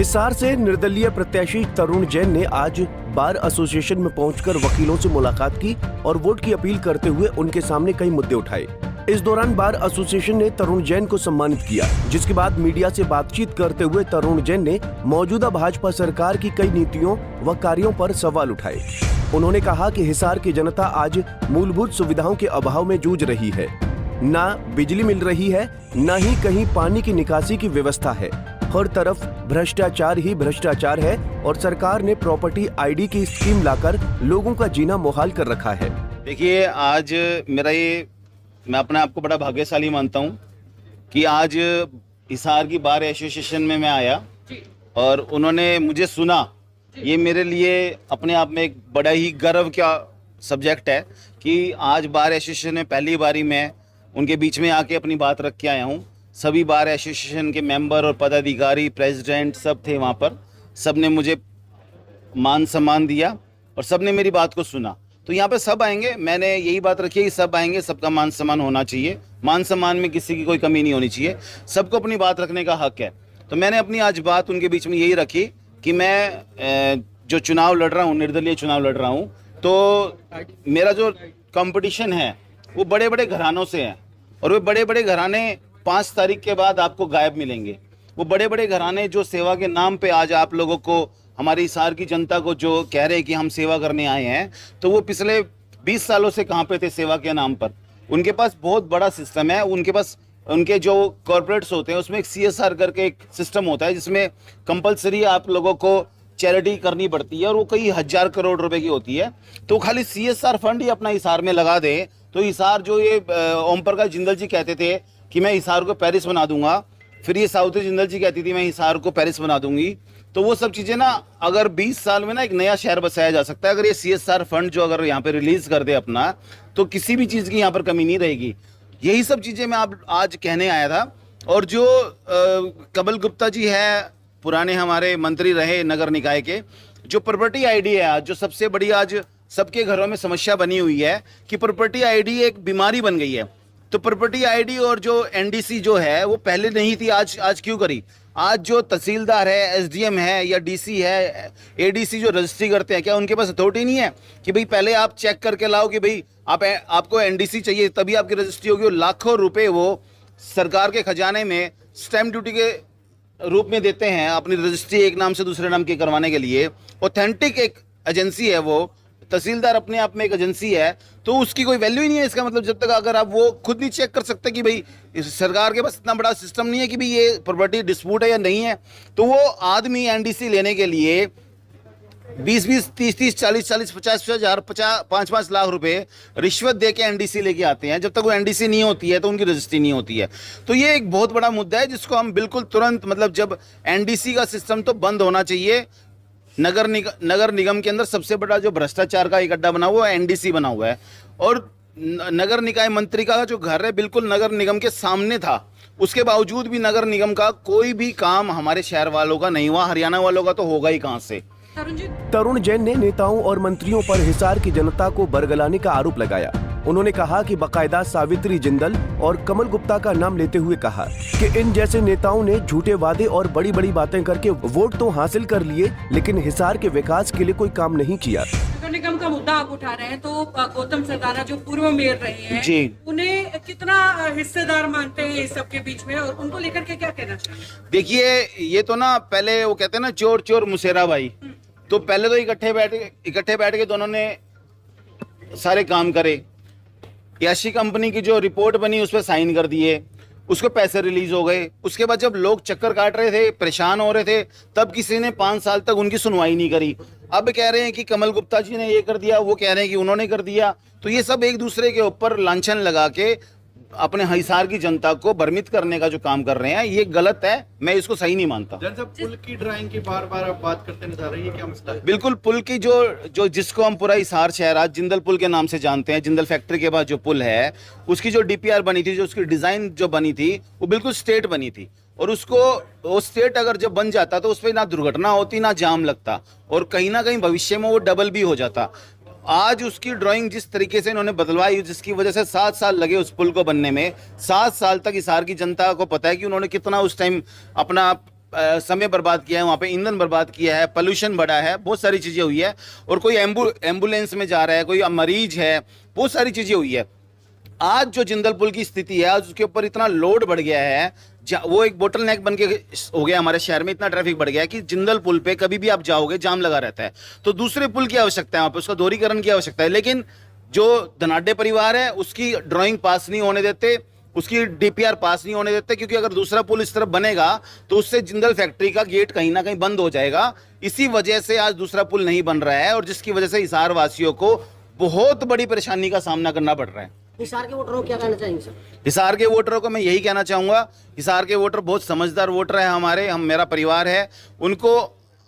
हिसार से निर्दलीय प्रत्याशी तरुण जैन ने आज बार एसोसिएशन में पहुंचकर वकीलों से मुलाकात की और वोट की अपील करते हुए उनके सामने कई मुद्दे उठाए। इस दौरान बार एसोसिएशन ने तरुण जैन को सम्मानित किया, जिसके बाद मीडिया से बातचीत करते हुए तरुण जैन ने मौजूदा भाजपा सरकार की कई नीतियों व कार्यों पर सवाल उठाए। उन्होंने कहा कि हिसार की जनता आज मूलभूत सुविधाओं के अभाव में जूझ रही है। न बिजली मिल रही है, न ही कहीं पानी की निकासी की व्यवस्था है। हर तरफ भ्रष्टाचार ही भ्रष्टाचार है और सरकार ने प्रॉपर्टी आईडी की स्कीम लाकर लोगों का जीना मुहाल कर रखा है। देखिए, आज मैं अपने आप को बड़ा भाग्यशाली मानता हूं कि आज हिसार की बार एसोसिएशन में मैं आया और उन्होंने मुझे सुना। ये मेरे लिए अपने आप में एक बड़ा ही गर्व का सब्जेक्ट है कि आज बार एसोसिएशन में पहली बारी मैं उनके बीच में आके अपनी बात रख के आया हूँ। सभी बार एसोसिएशन के मेंबर और पदाधिकारी, प्रेसिडेंट सब थे वहाँ पर। सब ने मुझे मान सम्मान दिया और सब ने मेरी बात को सुना। तो यहाँ पे सब आएंगे, मैंने यही बात रखी है कि सब आएंगे, सबका मान सम्मान होना चाहिए। मान सम्मान में किसी की कोई कमी नहीं होनी चाहिए, सबको अपनी बात रखने का हक है। तो मैंने अपनी आज बात उनके बीच में यही रखी कि मैं जो चुनाव लड़ रहा हूँ, निर्दलीय चुनाव लड़ रहा हूँ, तो मेरा जो कंपटीशन है वो बड़े बड़े घरानों से है और वे बड़े बड़े घराने 5 तारीख के बाद आपको गायब मिलेंगे। वो बड़े बड़े घराने जो सेवा के नाम पे आज आप लोगों को, हमारी हिसार की जनता को जो कह रहे हैं कि हम सेवा करने आए हैं, तो वो पिछले 20 सालों से कहाँ पे थे सेवा के नाम पर। उनके पास बहुत बड़ा सिस्टम है। उनके पास उनके जो कॉर्पोरेट्स होते हैं उसमें एक CSR करके एक सिस्टम होता है जिसमें कंपलसरी आप लोगों को चैरिटी करनी पड़ती है और वो कई हजार करोड़ रुपए की होती है। तो खाली CSR फंड ही अपना हिसार में लगा दे तो हिसार, जो ये ओम प्रकाश जिंदल जी कहते थे कि मैं हिसार को पेरिस बना दूंगा, फिर ये सावित्री जिंदल जी कहती थी मैं हिसार को पेरिस बना दूंगी, तो वो सब चीज़ें ना अगर 20 साल में ना एक नया शहर बसाया जा सकता है। अगर ये CSR फंड जो अगर यहाँ पे रिलीज कर दे अपना, तो किसी भी चीज़ की यहाँ पर कमी नहीं रहेगी। यही सब चीज़ें मैं आज कहने आया था। और जो कमल गुप्ता जी है, पुराने हमारे मंत्री रहे नगर निकाय के, जो प्रॉपर्टी आईडी है आज जो सबसे बड़ी आज सबके घरों में समस्या बनी हुई है कि प्रॉपर्टी आईडी एक बीमारी बन गई है। तो प्रॉपर्टी आईडी और जो NDC जो है वो पहले नहीं थी, आज क्यों करी? आज जो तहसीलदार है, SDM है या DC है, ADC जो रजिस्ट्री करते हैं, क्या उनके पास अथॉरिटी नहीं है कि भाई पहले आप चेक करके लाओ कि भाई आपको NDC चाहिए तभी आपकी रजिस्ट्री होगी? और लाखों रुपए वो सरकार के खजाने में स्टैम्प ड्यूटी के रूप में देते हैं अपनी रजिस्ट्री एक नाम से दूसरे नाम की करवाने के लिए। ऑथेंटिक एक एजेंसी है वो, तहसीलदार अपने आप में एक एजेंसी है, तो उसकी कोई वैल्यू ही नहीं है। इसका मतलब जब तक अगर आप वो खुद नहीं चेक कर सकते कि भाई सरकार के पास इतना बड़ा सिस्टम नहीं है कि भाई ये प्रॉपर्टी डिस्प्यूट है या नहीं है, तो वो आदमी NDC लेने के लिए 20-20, 30-30, 40-40, 50 हजार, 5-5 लाख रुपए रिश्वत दे के NDC लेके आते हैं। जब तक वो NDC नहीं होती है तो उनकी रजिस्ट्री नहीं होती है। तो ये एक बहुत बड़ा मुद्दा है जिसको हम बिल्कुल तुरंत, मतलब जब NDC का सिस्टम तो बंद होना चाहिए। नगर निगम के अंदर सबसे बड़ा जो भ्रष्टाचार का एक अड्डा बना हुआ है NDC बना हुआ है। और नगर निकाय मंत्री का जो घर है बिल्कुल नगर निगम के सामने था, उसके बावजूद भी नगर निगम का कोई भी काम हमारे शहर वालों का नहीं हुआ। हरियाणा वालों का तो होगा ही कहां से। तरुण जैन ने नेताओं और मंत्रियों पर हिसार की जनता को बरगलाने का आरोप लगाया। उन्होंने कहा कि बाकायदा सावित्री जिंदल और कमल गुप्ता का नाम लेते हुए कहा कि इन जैसे नेताओं ने झूठे वादे और बड़ी बड़ी बातें करके वोट तो हासिल कर लिए, लेकिन हिसार के विकास के लिए कोई काम नहीं किया। नगर निगम का मुद्दा आप उठा रहे हैं, तो गौतम सरदारा जो पूर्व मेयर रहे हैं जी, उन्हें कितना हिस्सेदार मानते हैं इस सबके बीच में, और उनको लेकर के क्या कहना चाहिए? देखिए, ये तो ना पहले वो कहते हैं ना चोर चोर मुसेरा भाई, तो पहले तो इकट्ठे बैठ के दोनों ने सारे काम करे। याशी कंपनी की जो रिपोर्ट बनी उस पर साइन कर दिए, उसको पैसे रिलीज हो गए। उसके बाद जब लोग चक्कर काट रहे थे, परेशान हो रहे थे, तब किसी ने 5 साल तक उनकी सुनवाई नहीं करी। अब कह रहे हैं कि कमल गुप्ता जी ने ये कर दिया, वो कह रहे हैं कि उन्होंने कर दिया। तो ये सब एक दूसरे के ऊपर लांछन लगा के अपने हिसार की जनता को भ्रमित करने का जो काम कर रहे हैं, ये गलत है। मैं इसको सही नहीं मानता। पुल की ड्राइंग की बार आप बात करते नजर आ रही है, क्या मसला है? बिल्कुल, पुल की जो जिसको हम पूरा हिसार शहर आज जिंदल पुल के नाम से जानते हैं, जिंदल फैक्ट्री के बाद जो पुल है उसकी जो DPR बनी थी, जो उसकी डिजाइन जो बनी थी, वो बिल्कुल स्ट्रेट बनी थी। और उसको वो स्ट्रेट अगर जब बन जाता तो उस पर ना दुर्घटना होती ना जाम लगता, और कहीं ना कहीं भविष्य में वो डबल भी हो जाता। आज उसकी ड्राइंग जिस तरीके से इन्होंने बदलवाई, जिसकी वजह से 7 साल लगे उस पुल को बनने में, 7 साल तक हिसार की जनता को पता है कि उन्होंने कितना उस टाइम अपना समय बर्बाद किया है, वहाँ पे ईंधन बर्बाद किया है, पोल्यूशन बढ़ा है, बहुत सारी चीज़ें हुई है। और कोई एम्बुलेंस में जा रहा है, कोई मरीज है, बहुत सारी चीज़ें हुई है। आज जो जिंदल पुल की स्थिति है, आज उसके ऊपर इतना लोड बढ़ गया है, वो एक बोटल नेक बन के हो गया। हमारे शहर में इतना ट्रैफिक बढ़ गया है कि जिंदल पुल पे कभी भी आप जाओगे जाम लगा रहता है। तो दूसरे पुल की आवश्यकता है, वहाँ पे उसका दोहरीकरण की आवश्यकता है। लेकिन जो धनाढ्य परिवार है उसकी ड्राइंग पास नहीं होने देते, उसकी डीपीआर पास नहीं होने देते, क्योंकि अगर दूसरा पुल इस तरफ बनेगा तो उससे जिंदल फैक्ट्री का गेट कहीं ना कहीं बंद हो जाएगा। इसी वजह से आज दूसरा पुल नहीं बन रहा है और जिसकी वजह से हिसार वासियों को बहुत बड़ी परेशानी का सामना करना पड़ रहा है। हिसार के वोटरों को क्या कहना चाहेंगे सर? हिसार के वोटरों को मैं यही कहना चाहूँगा, हिसार के वोटर बहुत समझदार वोटर है हमारे, मेरा परिवार है। उनको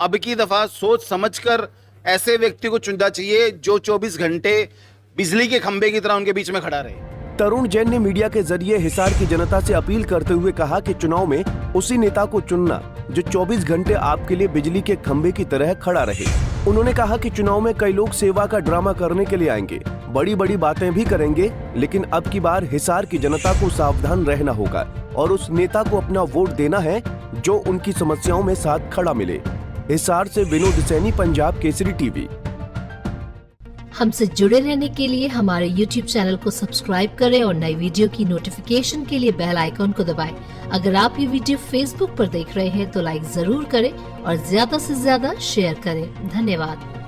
अब की दफ़ा सोच समझकर ऐसे व्यक्ति को चुनना चाहिए जो 24 घंटे बिजली के खंभे की तरह उनके बीच में खड़ा रहे। तरुण जैन ने मीडिया के जरिए हिसार की जनता से अपील करते हुए कहा कि चुनाव में उसी नेता को चुनना जो 24 घंटे आपके लिए बिजली के खंभे की तरह खड़ा रहे। उन्होंने कहा कि चुनाव में कई लोग सेवा का ड्रामा करने के लिए आएंगे, बड़ी बड़ी बातें भी करेंगे, लेकिन अब की बार हिसार की जनता को सावधान रहना होगा और उस नेता को अपना वोट देना है जो उनकी समस्याओं में साथ खड़ा मिले। हिसार से विनोद सैनी, पंजाब केसरी टीवी। हमसे जुड़े रहने के लिए हमारे YouTube चैनल को सब्सक्राइब करें और नई वीडियो की नोटिफिकेशन के लिए बेल आइकॉन को दबाएं। अगर आप ये वीडियो Facebook पर देख रहे हैं तो लाइक जरूर करें और ज्यादा से ज्यादा शेयर करें। धन्यवाद।